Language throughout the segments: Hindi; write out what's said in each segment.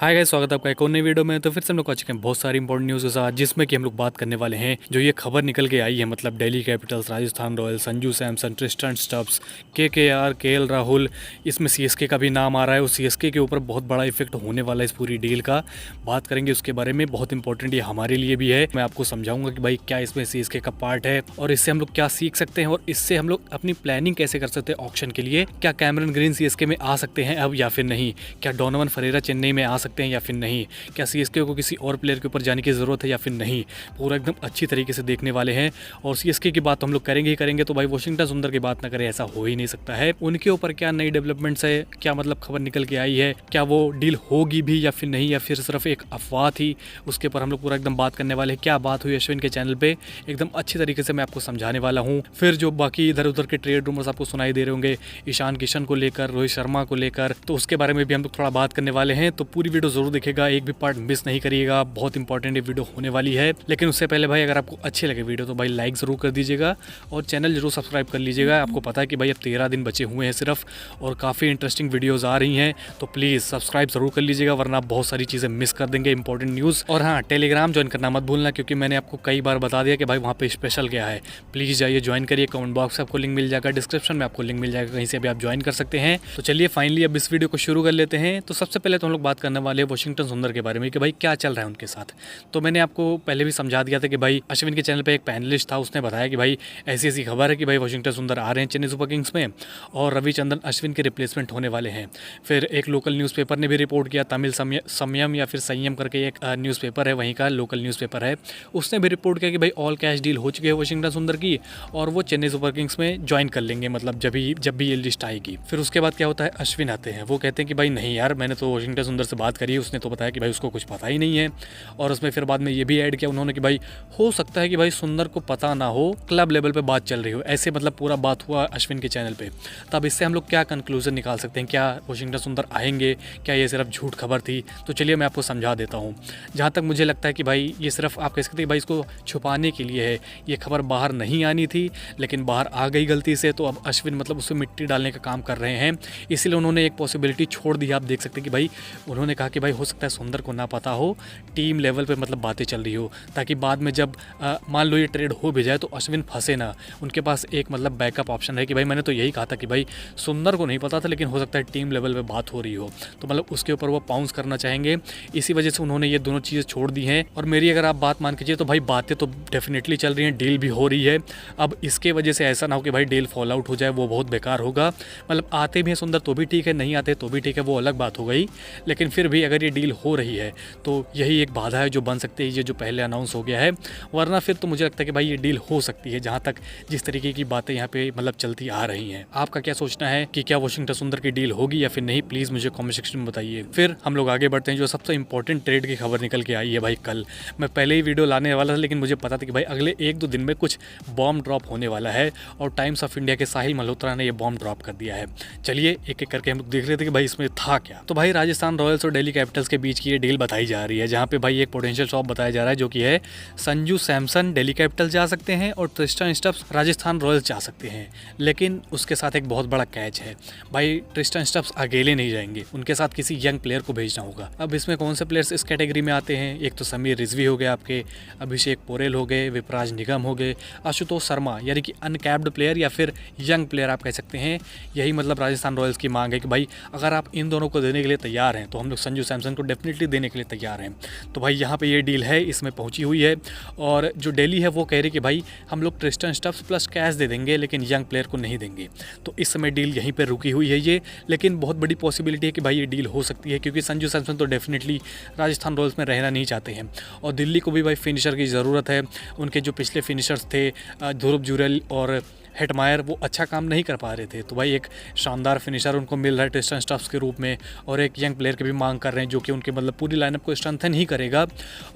हाय गाइस, स्वागत है आपका एक और नई वीडियो में। तो फिर से हम लोग आ चुके हैं बहुत सारी इंपॉर्टेंट न्यूज़ के साथ, जिसमें कि हम लोग बात करने वाले हैं जो ये खबर निकल के आई है, मतलब Delhi Capitals, Rajasthan Royals, Sanju Samson, Tristan Stubbs, KKR, KL Rahul, इसमें सीएसके का भी नाम आ रहा है और सीएसके के ऊपर बहुत बड़ा इफेक्ट होने वाला है इस पूरी डील का। बात करेंगे उसके बारे में, बहुत इंपॉर्टेंट ये हमारे लिए भी है। मैं आपको समझाऊंगा कि भाई क्या इसमें सीएसके का पार्ट है और इससे हम लोग क्या सीख सकते हैं और इससे हम लोग अपनी प्लानिंग कैसे कर सकते हैं ऑक्शन के लिए। क्या कैमरन ग्रीन सीएसके में आ सकते हैं अब या फिर नहीं? क्या डोनोवन फरेरा चेन्नई में आ सकते हैं या फिर नहीं? क्या सीएसके को किसी और प्लेयर के ऊपर जाने की ज़रूरत है या फिर नहीं? पूरा एकदम अच्छी तरीके से देखने वाले हैं। और सीएसके की बात तो हम लोग करेंगे ही करेंगे, तो भाई वाशिंगटन सुंदर की बात ना करें ऐसा हो ही नहीं सकता है। उनके ऊपर क्या नई डेवलपमेंट्स है, क्या मतलब खबर निकल के आई है, क्या वो डील होगी भी या फिर नहीं, या फिर सिर्फ एक अफवाह थी, उसके ऊपर हम लोग पूरा एकदम बात करने वाले हैं। क्या बात हुई अश्विन के चैनल पे, एकदम अच्छी तरीके से मैं आपको समझाने वाला हूँ। फिर जो बाकी इधर उधर के ट्रेड रूमर्स आपको सुनाई दे रहे होंगे ईशान किशन को लेकर, रोहित शर्मा को लेकर, तो उसके बारे में भी हम लोग थोड़ा बात करने वाले हैं। तो पूरी वीडियो जरूर देखेगा, एक भी पार्ट मिस नहीं करिएगा, बहुत इंपॉर्टेंट ये वीडियो होने वाली है। लेकिन उससे पहले भाई अगर आपको अच्छी लगे वीडियो तो भाई लाइक जरूर कर दीजिएगा और चैनल जरूर सब्सक्राइब कर लीजिएगा। आपको पता है कि भाई अब 13 दिन बचे हुए हैं सिर्फ, और काफ़ी इंटरेस्टिंग वीडियोज़ आ रही हैं, तो प्लीज़ सब्सक्राइब जरूर कर लीजिएगा, वरना आप बहुत सारी चीज़ें मिस कर देंगे इंपॉर्टेंट न्यूज़। और हाँ, टेलीग्राम ज्वाइन करना मत भूलना, क्योंकि मैंने आपको कई बार बता दिया कि भाई वहाँ पे स्पेशल क्या है। प्लीज़ जाइए, ज्वाइन करिए, कमेंट बॉक्स में आपको लिंक मिल जाएगा, डिस्क्रिप्शन में आपको लिंक मिल जाएगा, कहीं से भी आप ज्वाइन कर सकते हैं। तो चलिए फाइनली अब इस वीडियो को शुरू कर लेते हैं। तो सबसे पहले तो हम लोग बात करने वाले हैं वाशिंगटन सुंदर के बारे में कि भाई क्या चल रहा है उनके साथ। तो मैंने आपको पहले भी समझा दिया था कि भाई अश्विन के चैनल पे एक पैनलिस्ट था, उसने बताया कि भाई ऐसी ऐसी खबर है कि भाई वाशिंगटन सुंदर आ रहे हैं चेन्नई सुपर किंग्स में और रविचंद्रन अश्विन के रिप्लेसमेंट होने वाले हैं। फिर एक लोकल न्यूज़पेपर ने भी रिपोर्ट किया, तमिल संयम या फिर संयम करके एक न्यूज़पेपर है, वहीं का लोकल न्यूज़पेपर है, उसने भी रिपोर्ट किया कि भाई ऑल कैश डील हो चुकी है वाशिंगटन सुंदर की और वो चेन्नई सुपर किंग्स में ज्वाइन कर लेंगे, मतलब जब भी ये लिस्ट आएगी। फिर उसके बाद क्या होता है, अश्विन आते हैं, वो कहते हैं कि भाई नहीं यार, मैंने तो वाशिंगटन सुंदर से बात करी है, उसने तो बताया कि भाई उसको कुछ पता ही नहीं है। और उसमें फिर बाद में ये भी ऐड किया उन्होंने कि भाई हो सकता है कि भाई सुंदर को पता ना हो, क्लब लेवल पे बात चल रही हो, ऐसे मतलब पूरा बात हुआ अश्विन के चैनल पे। तब इससे हम लोग क्या कंक्लूजन निकाल सकते हैं, क्या वाशिंगटन सुंदर आएंगे, क्या ये सिर्फ झूठ खबर थी? तो चलिए मैं आपको समझा देता हूँ। जहाँ तक मुझे लगता है कि भाई ये सिर्फ आप कह सकते हैं भाई इसको छुपाने के लिए है, ये खबर बाहर नहीं आनी थी लेकिन बाहर आ गई गलती से, तो अब अश्विन मतलब उसमें मिट्टी डालने का काम कर रहे हैं, इसीलिए उन्होंने एक पॉसिबिलिटी छोड़ दी। आप देख सकते हैं कि भाई उन्होंने कहा कि भाई हो सकता है सुंदर को ना पता हो, टीम लेवल पे मतलब बातें चल रही हो, ताकि बाद में जब मान लो ये ट्रेड हो भी जाए तो अश्विन फंसे ना, उनके पास एक मतलब बैकअप ऑप्शन है कि भाई मैंने तो यही कहा था कि भाई सुंदर को नहीं पता था लेकिन हो सकता है टीम लेवल पे बात हो रही हो, तो मतलब उसके ऊपर वो पाउंस करना चाहेंगे। इसी वजह से उन्होंने ये दोनों चीज़ें छोड़ दी हैं। और मेरी अगर आप बात मान कीजिए तो भाई बातें तो डेफिनेटली चल रही हैं, डील भी हो रही है। अब इसके वजह से ऐसा ना हो कि भाई डील फॉल आउट हो जाए, वो बहुत बेकार होगा। मतलब आते भी हैं सुंदर तो भी ठीक है, नहीं आते तो भी ठीक है, वो अलग बात हो गई। लेकिन फिर भी अगर ये डील हो रही है तो यही एक बाधा है जो बन सकती है, ये जो पहले अनाउंस हो गया है। वरना फिर तो मुझे लगता है कि भाई ये डील हो सकती है, जहाँ तक जिस तरीके की बातें यहाँ पे मतलब चलती आ रही हैं। आपका क्या सोचना है कि क्या वाशिंगटन सुंदर की डील होगी या फिर नहीं? प्लीज़ मुझे कमेंट सेक्शन में बताइए। फिर हम लोग आगे बढ़ते हैं, जो सबसे इंपॉर्टेंट ट्रेड की खबर निकल के आई है भाई कल। मैं पहले ही वीडियो लाने वाला था लेकिन मुझे पता था कि भाई अगले 1-2 दिन में कुछ बॉम्ब ड्रॉप होने वाला है और टाइम्स ऑफ इंडिया के साहिल मल्होत्रा ने ये बॉम्ब ड्रॉप कर दिया है। चलिए एक एक करके हम लोग देख रहे थे कि भाई इसमें था क्या। तो भाई राजस्थान रॉयल्स और दिल्ली कैपिटल्स के बीच की ये डील बताई जा रही है, जहाँ पे भाई एक पोटेंशियल शॉप बताया जा रहा है, जो कि है संजू सैमसन दिल्ली कैपिटल जा सकते हैं और ट्रिस्टन स्टब्स राजस्थान रॉयल्स जा सकते हैं। लेकिन उसके साथ एक बहुत बड़ा कैच है, भाई ट्रिस्टन स्टब्स अकेले नहीं जाएंगे, उनके साथ किसी यंग प्लेयर को भेजना होगा। अब इसमें कौन से प्लेयर्स इस कैटेगरी में आते हैं? एक तो समीर रिजवी हो गए आपके, अभिषेक पोरेल हो गए, विपराज निगम हो गए, आशुतोष शर्मा, यानी कि अनकैप्ड प्लेयर या फिर यंग प्लेयर आप कह सकते हैं। यही मतलब राजस्थान रॉयल्स की मांग है कि भाई अगर आप इन दोनों को देने के लिए तैयार हैं तो हम लोग संजू सैमसन को डेफिनेटली देने के लिए तैयार हैं। तो भाई यहाँ पे ये डील है, इसमें पहुंची हुई है। और जो दिल्ली है वो कह रही कि भाई हम लोग ट्रिस्टन स्टब्स प्लस कैश दे देंगे लेकिन यंग प्लेयर को नहीं देंगे। तो इस समय डील यहीं पर रुकी हुई है ये, लेकिन बहुत बड़ी पॉसिबिलिटी है कि भाई ये डील हो सकती है, क्योंकि संजू सैमसन तो डेफिनेटली राजस्थान रॉयल्स में रहना नहीं चाहते हैं और दिल्ली को भी भाई फिनिशर की ज़रूरत है। उनके जो पिछले फिनिशर्स थे ध्रुव जुरेल और हेटमायर, वो अच्छा काम नहीं कर पा रहे थे, तो भाई एक शानदार फिनिशर उनको मिल रहा है ट्रिस्टन स्टब्स के रूप में, और एक यंग प्लेयर की भी मांग कर रहे हैं जो कि उनके मतलब पूरी लाइनअप को स्ट्रेंथन ही करेगा।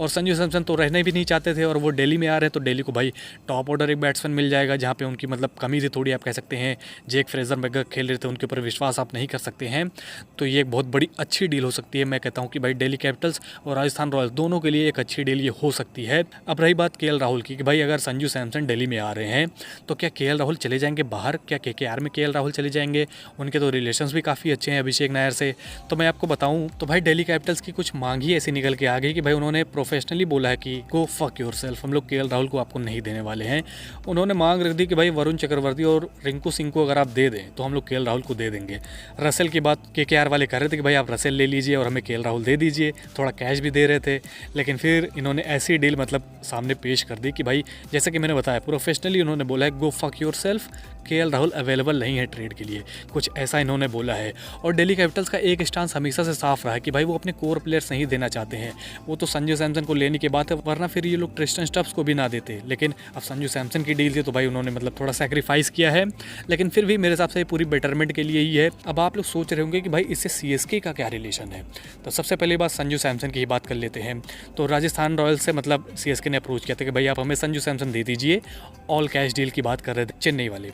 और संजू सैमसन तो रहने भी नहीं चाहते थे और वो दिल्ली में आ रहे हैं, तो दिल्ली को भाई टॉप ऑर्डर एक बैट्समैन मिल जाएगा, जहाँ पे उनकी मतलब कमी थी थोड़ी, आप कह सकते हैं। जेक फ्रेजर मैगर खेल रहे थे, उनके ऊपर विश्वास आप नहीं कर सकते हैं। तो ये एक बहुत बड़ी अच्छी डील हो सकती है। मैं कहता हूँ कि भाई दिल्ली कैपिटल्स और राजस्थान रॉयल्स दोनों के लिए एक अच्छी डील ये हो सकती है। अब रही बात केएल राहुल की, कि भाई अगर संजू सैमसन दिल्ली में आ रहे हैं तो क्या केएल राहुल चले जाएंगे बाहर, क्या केकेआर में केएल राहुल चले जाएंगे? उनके तो रिलेशंस भी काफ़ी अच्छे हैं अभिषेक नायर से। तो मैं आपको बताऊं तो भाई दिल्ली कैपिटल्स की कुछ मांग ही ऐसी निकल के आ गई कि भाई उन्होंने प्रोफेशनली बोला है कि गो फक योरसेल्फ, हम लोग केएल राहुल को आपको नहीं देने वाले हैं। उन्होंने मांग रख दी कि भाई वरुण चक्रवर्ती और रिंकू सिंह को अगर आप दे दें तो हम लोग केएल राहुल को दे देंगे। रसेल की बात केकेआर वाले कर रहे थे कि भाई आप रसेल ले लीजिए और हमें केएल राहुल दे दीजिए, थोड़ा कैश भी दे रहे थे। लेकिन फिर इन्होंने ऐसी डील मतलब सामने पेश कर दी कि भाई जैसे कि मैंने बताया प्रोफेशनली उन्होंने बोला है go fuck yourself, KL Rahul available नहीं है ट्रेड के लिए, कुछ ऐसा इन्होंने बोला है। और दिल्ली कैपिटल्स का एक स्टांस हमेशा से साफ रहा है कि भाई वो अपने कोर प्लेयर्स नहीं देना चाहते हैं। वो तो संजू सैमसन को लेने की बात है, वरना फिर ये लोग ट्रिस्टन स्टब्स को भी ना देते। लेकिन अब संजू सैमसन की डील थी तो भाई उन्होंने मतलब थोड़ा सैक्रिफाइस किया है, लेकिन फिर भी मेरे हिसाब से पूरी बेटरमेंट के लिए ही है। अब आप लोग सोच रहे होंगे कि भाई इससे सीएसके का क्या रिलेशन है। तो सबसे पहली बात संजू सैमसन की ही बात कर लेते हैं। तो राजस्थान रॉयल्स से मतलब सीएसके ने अप्रोच किया था कि भाई आप हमें संजू सैमसन दे दीजिए, ऑल कैश डील की बात कर रहे थे चेन्नई वाले।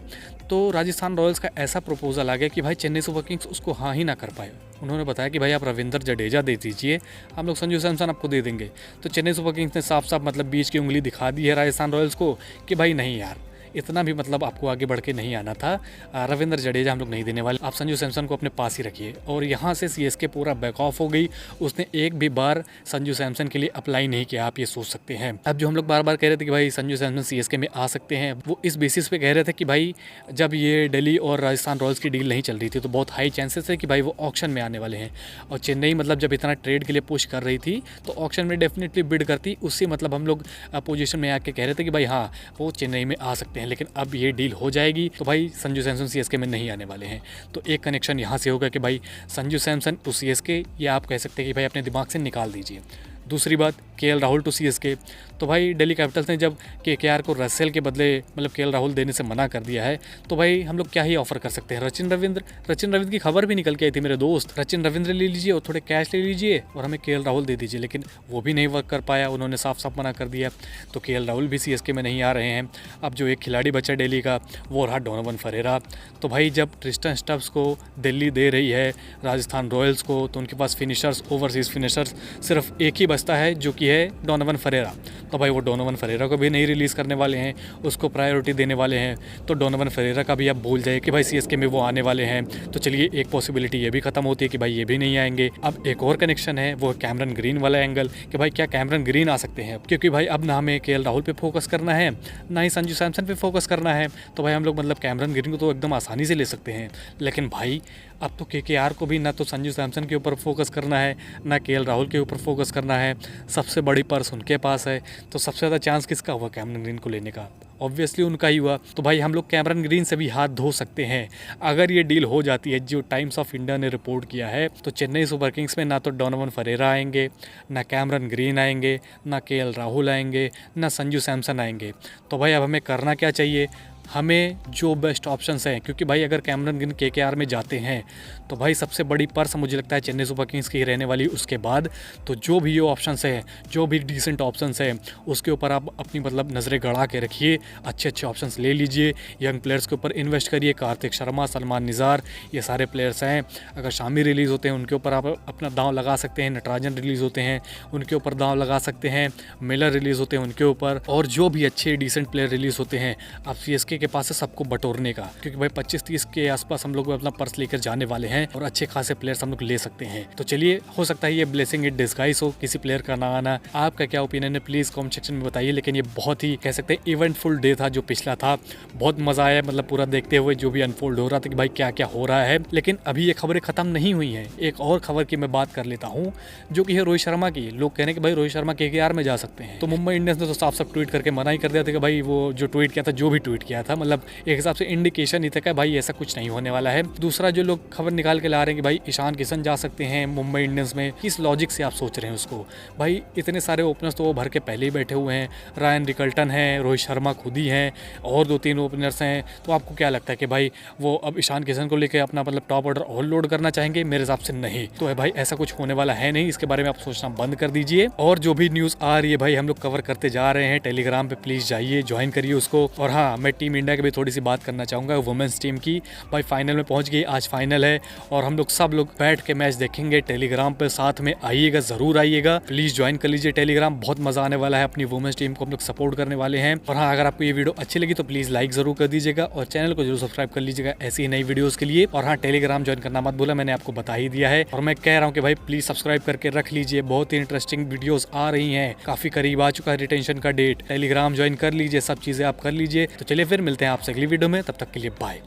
तो राजस्थान रॉयल्स का ऐसा प्रपोजल आ गया कि भाई चेन्नई सुपर किंग्स उसको हाँ ही ना कर पाए। उन्होंने बताया कि भाई आप रविंद्र जडेजा दे दीजिए, हम लोग संजू सैमसन आपको दे देंगे। तो चेन्नई सुपर किंग्स ने साफ साफ मतलब बीच की उंगली दिखा दी है राजस्थान रॉयल्स को कि भाई नहीं यार, इतना भी मतलब आपको आगे बढ़ के नहीं आना था। रविंद्र जडेजा हम लोग नहीं देने वाले, आप संजू सैमसन को अपने पास ही रखिए। और यहाँ से सीएसके पूरा बैक ऑफ हो गई, उसने एक भी बार संजू सैमसन के लिए अप्लाई नहीं किया, आप ये सोच सकते हैं। अब जो हम लोग बार बार कह रहे थे कि भाई संजू सैमसन सीएसके में आ सकते हैं, वो इस बेसिस पे कह रहे थे कि भाई जब ये दिल्ली और राजस्थान रॉयल्स की डील नहीं चल रही थी तो बहुत हाई चांसेस है कि भाई वो ऑक्शन में आने वाले हैं। और चेन्नई मतलब जब इतना ट्रेड के लिए पुश कर रही थी तो ऑक्शन में डेफिनेटली बिड करती, उससे मतलब हम लोग पोजीशन में आके कह रहे थे कि भाई हाँ वो चेन्नई में आ सकते हैं। लेकिन अब ये डील हो जाएगी तो भाई संजू सैमसन सीएसके में नहीं आने वाले हैं। तो एक कनेक्शन यहाँ से होगा कि भाई संजू सैमसन टू सीएसके, ये आप कह सकते हैं कि भाई अपने दिमाग से निकाल दीजिए। दूसरी बात केएल राहुल टू सीएसके, तो भाई दिल्ली कैपिटल्स ने जब केकेआर को रसेल के बदले मतलब केएल राहुल देने से मना कर दिया है तो भाई हम लोग क्या ही ऑफर कर सकते हैं। रचिन रविंद्र की खबर भी निकल के आई थी मेरे दोस्त, रचिन रविंद्र ले लीजिए और थोड़े कैश ले लीजिए और हमें केएल राहुल दे दीजिए, लेकिन वो भी नहीं वर्क कर पाया, उन्होंने साफ साफ मना कर दिया। तो केएल राहुल भी सीएसके में नहीं आ रहे हैं। अब जो एक खिलाड़ी बचा दिल्ली का वो रहा डोनोवन फरेरा। तो भाई जब ट्रिस्टन स्टब्स को दिल्ली दे रही है राजस्थान रॉयल्स को तो उनके पास फिनिशर्स, ओवरसीज फिनिशर्स सिर्फ एक ही बचता है जो कि है डोनोवन फरेरा। तो भाई वो डोनोवन फरेरा को भी नहीं रिलीज़ करने वाले हैं, उसको प्रायोरिटी देने वाले हैं। तो डोनोवन फरेरा का भी आप भूल जाए कि भाई सीएसके में वो आने वाले हैं। तो चलिए एक पॉसिबिलिटी ये भी खत्म होती है कि भाई ये भी नहीं आएंगे। अब एक और कनेक्शन है, वो कैमरन ग्रीन वाला एंगल कि भाई क्या कैमरन ग्रीन आ सकते हैं, क्योंकि भाई अब ना हमें केएल राहुल पे फोकस करना है ना ही संजू सैमसन पे फोकस करना है। तो भाई हम लोग मतलब कैमरन ग्रीन को तो एकदम आसानी से ले सकते हैं। लेकिन भाई अब तो केकेआर को भी ना तो संजू सैमसन के ऊपर फोकस करना है ना केएल राहुल के ऊपर फोकस करना है, सबसे बड़ी पर्स उनके पास है। तो सबसे ज़्यादा चांस किसका हुआ कैमरन ग्रीन को लेने का? ऑब्वियसली उनका ही हुआ। तो भाई हम लोग कैमरन ग्रीन से भी हाथ धो सकते हैं अगर ये डील हो जाती है। जो टाइम्स ऑफ इंडिया ने रिपोर्ट किया है तो चेन्नई सुपर किंग्स में ना तो डोनोवन फरेरा आएंगे, ना कैमरन ग्रीन आएंगे, ना केएल राहुल आएंगे, ना संजू सैमसन आएंगे। तो भाई अब हमें करना क्या चाहिए? हमें जो बेस्ट ऑप्शंस हैं, क्योंकि भाई अगर कैमरन ग्रीन केकेआर में जाते हैं तो भाई सबसे बड़ी पर्स मुझे लगता है चेन्नई सुपर किंग्स की रहने वाली। उसके बाद तो जो भी ये ऑप्शंस हैं, जो भी डिसेंट ऑप्शंस हैं, उसके ऊपर आप अपनी मतलब नज़रें गड़ा के रखिए, अच्छे अच्छे ऑप्शंस ले लीजिए, यंग प्लेयर्स के ऊपर इन्वेस्ट करिए। कार्तिक शर्मा, सलमान निज़ार, ये सारे प्लेयर्स हैं। अगर शामी रिलीज़ होते हैं उनके ऊपर आप अपना दांव लगा सकते हैं, नटराजन रिलीज़ होते हैं उनके ऊपर दांव लगा सकते हैं, मिलर रिलीज़ होते हैं उनके ऊपर, और जो भी अच्छे डिसेंट प्लेयर रिलीज़ होते हैं आप सीएसके के पास है सबको बटोरने का, क्योंकि भाई 25-30 के आसपास हम लोग अपना पर्स लेकर जाने वाले हैं और अच्छे खासे प्लेयर्स हम लोग ले सकते हैं। तो चलिए, हो सकता है ये ब्लेसिंग इन डिस्गाइज हो किसी प्लेयर का ना आना। आपका क्या ओपिनियन है प्लीज कमेंट सेक्शन में बताइए। लेकिन ये बहुत ही कह सकते हैं इवेंटफुल डे था जो पिछला था, बहुत मजा आया मतलब पूरा देखते हुए जो भी अनफोल्ड हो रहा था कि भाई क्या क्या हो रहा है। लेकिन अभी ये खबरें खत्म नहीं हुई हैं, एक और खबर की मैं बात कर लेता हूँ जो कि है रोहित शर्मा की। लोग कह रहे हैं कि भाई रोहित शर्मा केकेआर में जा सकते हैं, तो मुंबई इंडियंस ने तो साफ साफ ट्वीट करके मना ही कर दिया था कि भाई वो जो ट्वीट किया था, जो भी ट्वीट किया था, मतलब एक हिसाब से इंडिकेशन ही था कि भाई ऐसा कुछ नहीं होने वाला है। दूसरा जो लोग खबर निकाल के ला रहे हैं कि भाई ईशान किशन जा सकते हैं मुंबई इंडियंस में, किस लॉजिक से आप सोच रहे हैं उसको? भाई इतने सारे ओपनर्स तो वो भर के पहले ही बैठे हुए हैं, रायन रिकल्टन है, रोहित शर्मा खुद ही हैं और 2-3 ओपनर्स हैं। तो आपको क्या लगता है कि भाई वो अब ईशान किशन को लेकर अपना मतलब टॉप ऑर्डर और लोड करना चाहेंगे? मेरे हिसाब से नहीं। तो है भाई ऐसा कुछ होने वाला है नहीं, इसके बारे में आप सोचना बंद कर दीजिए। और जो भी न्यूज़ आ रही है भाई हम लोग कवर करते जा रहे हैं, टेलीग्राम पे प्लीज जाइए, ज्वाइन करिए उसको। और हाँ, मैं टीम टीम इंडिया की भी थोड़ी सी बात करना चाहूँगा। वुमेंस टीम की भाई फाइनल में पहुँच गई, आज फाइनल है और हम लोग सब लोग बैठ के मैच देखेंगे टेलीग्राम पर। साथ में आइएगा, ज़रूर आइएगा, प्लीज़ ज्वाइन कर लीजिए टेलीग्राम, बहुत मज़ा आने वाला है। अपनी वुमेंस टीम को हम लोग सपोर्ट करने वाले हैं। और हाँ, अगर आपको ये वीडियो अच्छी लगी तो प्लीज़ लाइक ज़रूर कर दीजिएगा और चैनल को जरूर सब्सक्राइब कर लीजिएगा ऐसी ही नई वीडियोज़ के लिए। और हाँ, टेलीग्राम ज्वाइन करना मत भूला, मैंने आपको बता ही दिया है। और मैं कह रहा हूँ कि भाई प्लीज़ सब्सक्राइब करके रख लीजिए, बहुत ही इंटरेस्टिंग वीडियोज़ आ रही हैं, काफ़ी करीब आ चुका है रिटेंशन का डेट। टेलीग्राम ज्वाइन कर लीजिए, सब चीज़ें आप कर लीजिए। तो चलिए फिर मिलते हैं आपसे अगली वीडियो में, तब तक के लिए बाय।